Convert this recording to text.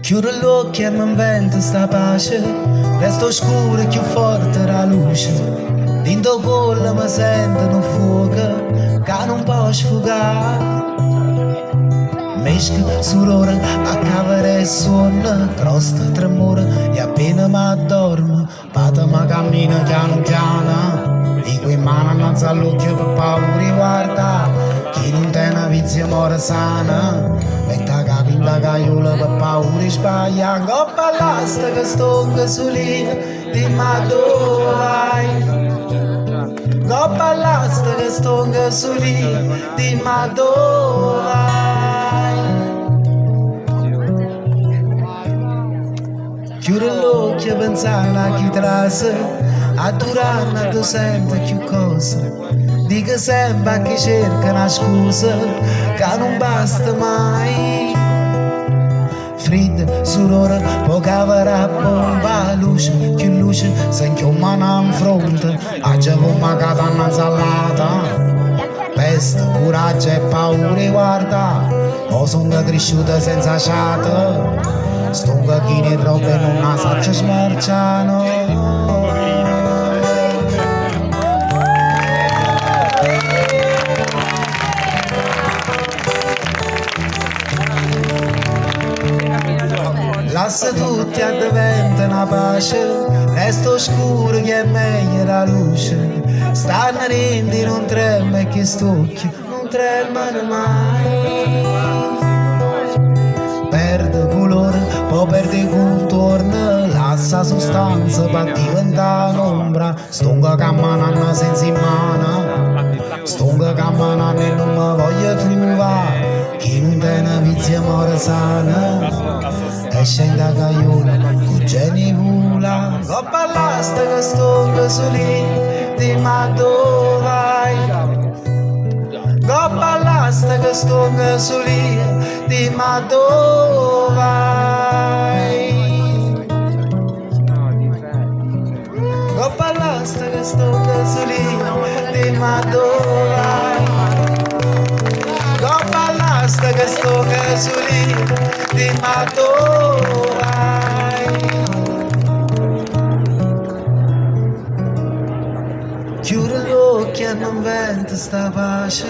Chiudo gli occhi e mi invento sta pace, resto scuro più forte la luce. Dentro cuore mi sento un fuoco che non può sfogare. Mesco sull'ora a cavare il sonno, crosta tremore e appena mi addormo, pata mi cammina piano piano. Dico in mano innanzi all'occhio per paura di guarda, chi non te una vizia muore sana. Metta capo in da caiola per paura di sbagliare. Coppa all'asta che stonga su lì, dimmi dove vai. Coppa all'asta che stonga su lì, dimmi dove vai. Chiudo l'occhio e pensare a chi trase, a durare tu senti più cose. Dico sempre a chi cerca una scusa, che non basta mai. Fredda sull'ora, può cavare a bomba, luce, più luce, senti un mano in fronte, aggia come catanna insalata. Peste, coraggio e paura, guarda, o sono cresciuta senza ciata, sto cacchino in roba e non la saccia smerciano. Lascia tutti a diventa una pace, resto oscuro che è meglio la luce. Stanno rendi non trema e che stocchi non tremano mai. Perde colore, poi perde contorno, lascia sostanza per diventare un'ombra. Stonga camminando senza in mano, stonga camminando e non mi voglio trovare. Chi non te una vizia muore sana, e scende a caiola con geni vola. Coppa all'asta che stonga su lì, dimmi dove vai. Coppa all'asta che stonga su lì, dimmi dove vai. Coppa all'asta che stonga su lì, dimmi dove vai. Coppa all'asta che stonga su lì, dimmi dove vai. Chiudo gli occhi e non vento sta pace.